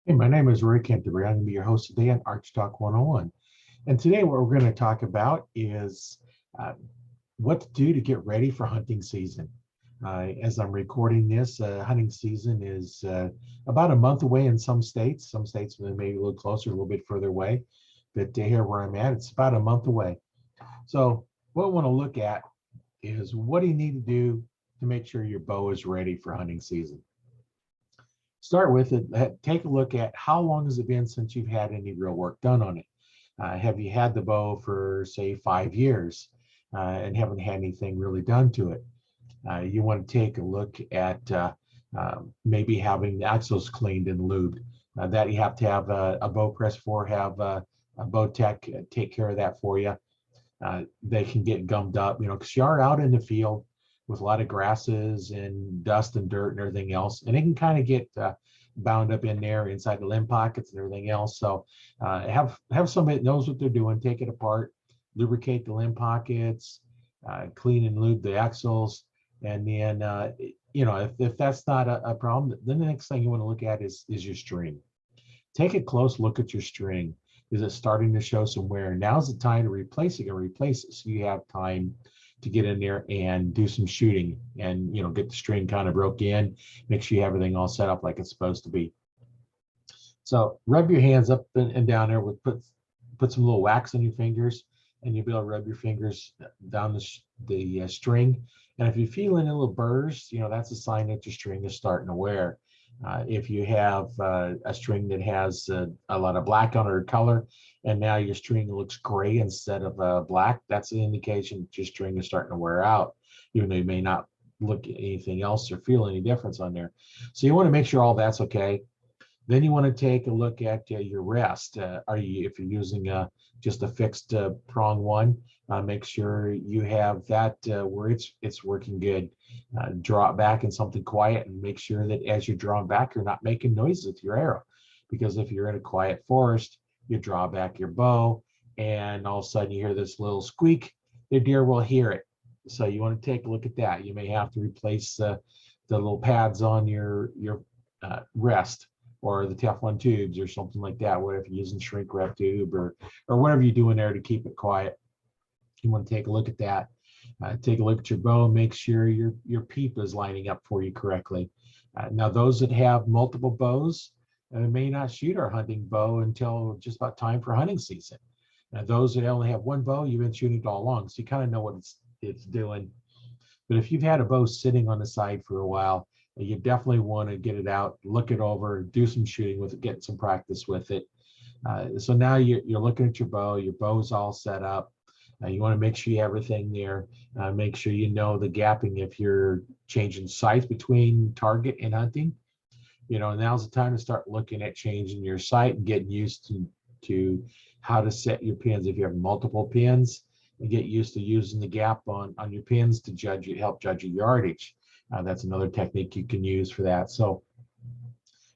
Hey, my name is Roy Canterbury. I'm going to be your host today on Archery Talk 101. And today, what we're going to talk about is uh, what to do to get ready for hunting season. As I'm recording this, hunting season is about a month away in some states. Some states maybe a little closer, a little bit further away. But here where I'm at, it's about a month away. So, what I want to look at is what do you need to do to make sure your bow is ready for hunting season. Start with it. Take a look at how long has it been since you've had any real work done on it. Have you had the bow for say 5 years and haven't had anything really done to it? You want to take a look at maybe having the axles cleaned and lubed. That you have to have a bow press for, have a bow tech take care of that for you. They can get gummed up, because you are out in the field with a lot of grasses and dust and dirt and everything else, and it can kind of get bound up in there inside the limb pockets and everything else. So have somebody that knows what they're doing. Take it apart, lubricate the limb pockets, clean and lube the axles, and then if that's not a problem, then the next thing you want to look at is your string. Take a close look at your string. Is it starting to show some wear? Now's the time to replace it and replace it so you have time to get in there and do some shooting and get the string kind of broke in, make sure you have everything all set up like it's supposed to be. So rub your hands up and down there with put some little wax on your fingers, and you'll be able to rub your fingers down the string. And if you feel any little burrs, that's a sign that your string is starting to wear. If you have a string that has a lot of black on it or color, and now your string looks gray instead of black, that's an indication that your string is starting to wear out, even though you may not look at anything else or feel any difference on there. So you want to make sure all that's okay. Then you want to take a look at your rest. If you're using just a fixed prong one, make sure you have that where it's working good. Draw it back in something quiet and make sure that as you're drawing back, you're not making noises with your arrow. Because if you're in a quiet forest, you draw back your bow and all of a sudden you hear this little squeak, the deer will hear it. So you want to take a look at that. You may have to replace the little pads on your rest, or the Teflon tubes or something like that, whatever you're using, shrink wrap tube or whatever you're doing there to keep it quiet. You want to take a look at that. Take a look at your bow and make sure your peep is lining up for you correctly. Now, those that have multiple bows may not shoot our hunting bow until just about time for hunting season. Now, those that only have one bow, you've been shooting it all along, so you kind of know what it's doing. But if you've had a bow sitting on the side for a while, you definitely want to get it out, look it over, do some shooting with it, get some practice with it. So now you're looking at your bow's all set up. You want to make sure you have everything there. Make sure you know the gapping if you're changing sights between target and hunting. Now's the time to start looking at changing your sight and getting used to how to set your pins. If you have multiple pins, and get used to using the gap on your pins to help judge your yardage. That's another technique you can use for that. So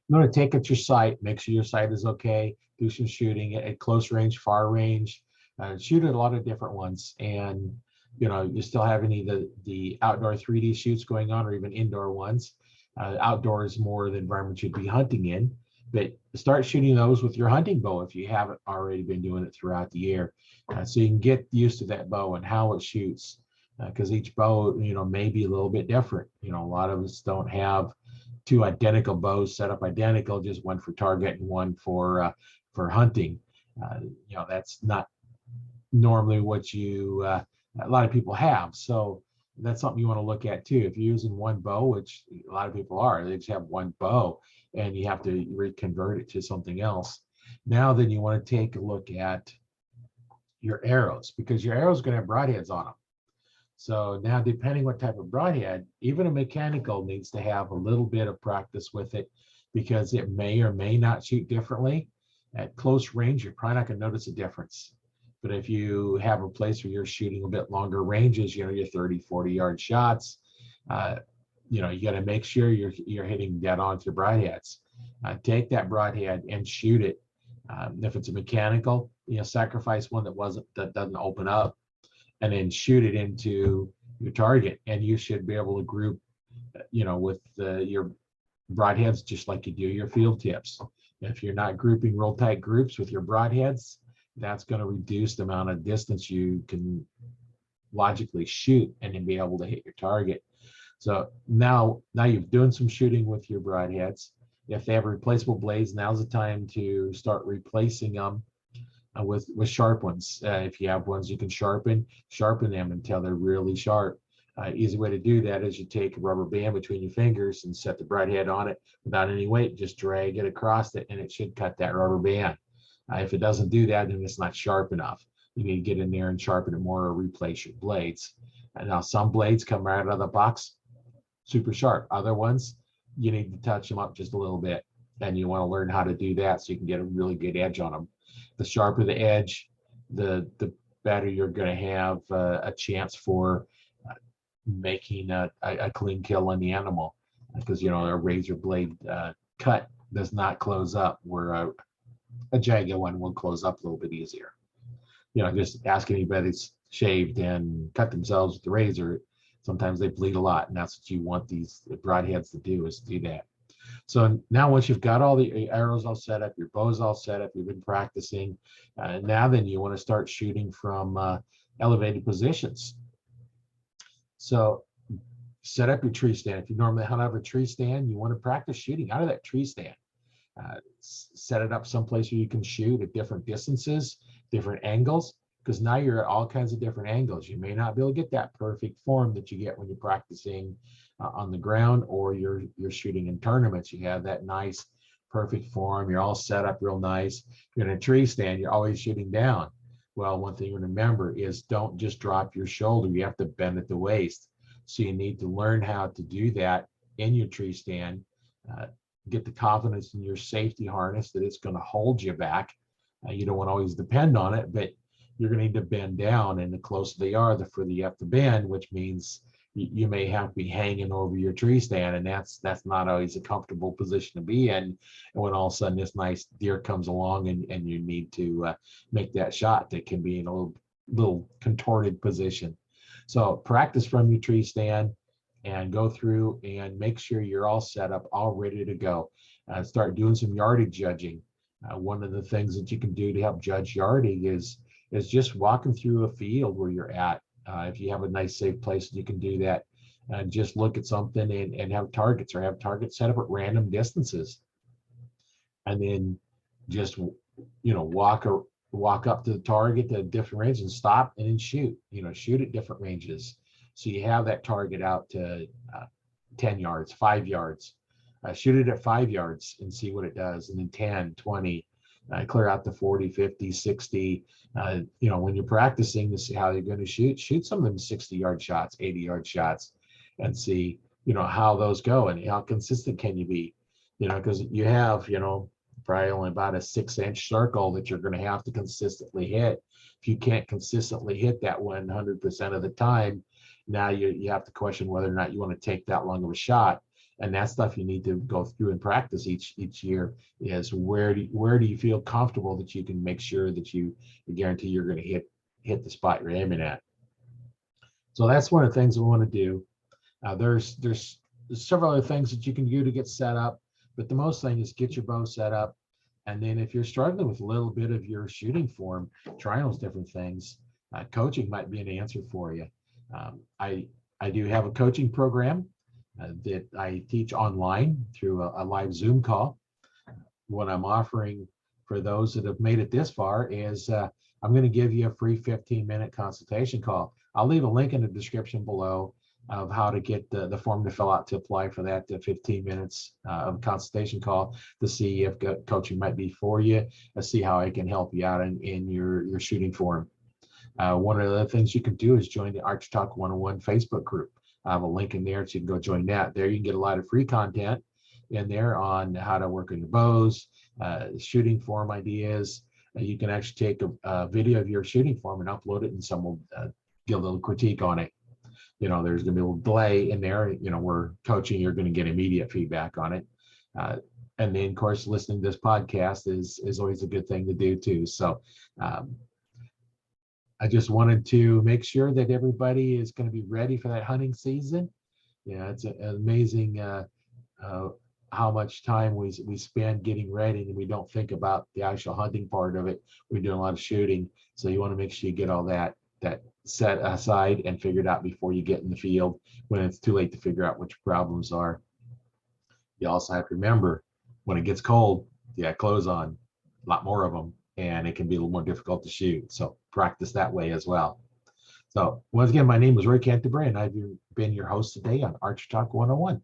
you want to take at your sight, make sure your sight is okay, do some shooting at close range, far range, shoot at a lot of different ones. And, you still have any of the outdoor 3D shoots going on or even indoor ones. Outdoor is more the environment you'd be hunting in, but start shooting those with your hunting bow if you haven't already been doing it throughout the year. So you can get used to that bow and how it shoots. Because each bow, may be a little bit different. A lot of us don't have two identical bows set up identical, just one for target and one for hunting. That's not normally what a lot of people have. So that's something you want to look at too. If you're using one bow, which a lot of people are, they just have one bow, and you have to reconvert it to something else. Now, then you want to take a look at your arrows, because your arrows are going to have broadheads on them. So now, depending what type of broadhead, even a mechanical needs to have a little bit of practice with it, because it may or may not shoot differently. At close range, you're probably not going to notice a difference. But if you have a place where you're shooting a bit longer ranges, your 30, 40-yard shots, you got to make sure you're hitting dead on with your broadheads. Take that broadhead and shoot it. If it's a mechanical, sacrifice one that doesn't open up, and then shoot it into your target, and you should be able to group, with your broadheads just like you do your field tips. If you're not grouping real tight groups with your broadheads, that's going to reduce the amount of distance you can logically shoot and then be able to hit your target. So now you've done some shooting with your broadheads. If they have replaceable blades, now's the time to start replacing them with sharp ones. If you have ones you can sharpen them until they're really sharp. Easy way to do that is you take a rubber band between your fingers and set the broadhead on it without any weight. Just drag it across it, and it should cut that rubber band. If it doesn't do that, then it's not sharp enough. You need to get in there and sharpen it more or replace your blades. And now some blades come right out of the box super sharp. Other ones, you need to touch them up just a little bit, and you want to learn how to do that so you can get a really good edge on them. The sharper the edge, the better you're going to have a chance for making a clean kill on the animal, because a razor blade cut does not close up, where a jagged one will close up a little bit easier. Just ask anybody that's shaved and cut themselves with the razor. Sometimes they bleed a lot, and that's what you want these broadheads to do, is do that. So now once you've got all the arrows all set up, your bow's all set up, you've been practicing, now then you want to start shooting from elevated positions. So set up your tree stand. If you normally hunt out of a tree stand, you want to practice shooting out of that tree stand. Set it up someplace where you can shoot at different distances, different angles, because now you're at all kinds of different angles. You may not be able to get that perfect form that you get when you're practicing on the ground, or you're shooting in tournaments. You have that nice perfect form. You're all set up real nice. You're in a tree stand, you're always shooting down. Well, one thing to remember is don't just drop your shoulder. You have to bend at the waist. So you need to learn how to do that in your tree stand. Get the confidence in your safety harness that it's going to hold you back. You don't want to always depend on it, but you're going to need to bend down, and the closer they are, the further you have to bend, which means you may have to be hanging over your tree stand, and that's not always a comfortable position to be in. And when all of a sudden this nice deer comes along and you need to make that shot, that can be in a little contorted position. So practice from your tree stand and go through and make sure you're all set up, all ready to go. Start doing some yardage judging. One of the things that you can do to help judge yardage is just walking through a field where you're at. If you have a nice safe place, you can do that. And just look at something and have targets, or have targets set up at random distances. And then just, walk up to the target at different ranges and stop and then shoot. Shoot at different ranges. So you have that target out to 10 yards, 5 yards. Shoot it at 5 yards and see what it does. And then 10, 20, clear out to 40, 50, 60. When you're practicing to see how you're going to shoot some of them 60-yard shots, 80-yard shots, and see, how those go and how consistent can you be. Because you have, probably only about a 6-inch circle that you're going to have to consistently hit. If you can't consistently hit that 100% of the time, now you have to question whether or not you want to take that long of a shot. And that stuff you need to go through and practice each year, is where do you feel comfortable that you can make sure that you guarantee you're going to hit the spot you're aiming at. So that's one of the things we want to do. There's several other things that you can do to get set up, but the most thing is get your bow set up. And then if you're struggling with a little bit of your shooting form, trying those different things, coaching might be an answer for you. I do have a coaching program that I teach online through a live Zoom call. What I'm offering for those that have made it this far is I'm going to give you a free 15-minute consultation call. I'll leave a link in the description below of how to get the form to fill out to apply for that 15 minutes of consultation call to see if coaching might be for you, and see how I can help you out in your shooting form. One of the things you can do is join the Archery Talk 101 Facebook group. I have a link in there so you can go join that. There you can get a lot of free content in there on how to work on your bows, shooting form ideas. You can actually take a video of your shooting form and upload it, and someone will give a little critique on it. There's going to be a little delay in there. We're coaching, you're going to get immediate feedback on it. And then, of course, listening to this podcast is always a good thing to do too. So I just wanted to make sure that everybody is going to be ready for that hunting season. It's an amazing how much time we spend getting ready, and we don't think about the actual hunting part of it. We're doing a lot of shooting, so you want to make sure you get all that set aside and figured out before you get in the field when it's too late to figure out what your problems are. You also have to remember when it gets cold, you got clothes on, a lot more of them, and it can be a little more difficult to shoot. So practice that way as well. So once again, my name is Roy Canterbury, and I've been your host today on Archery Talk 101.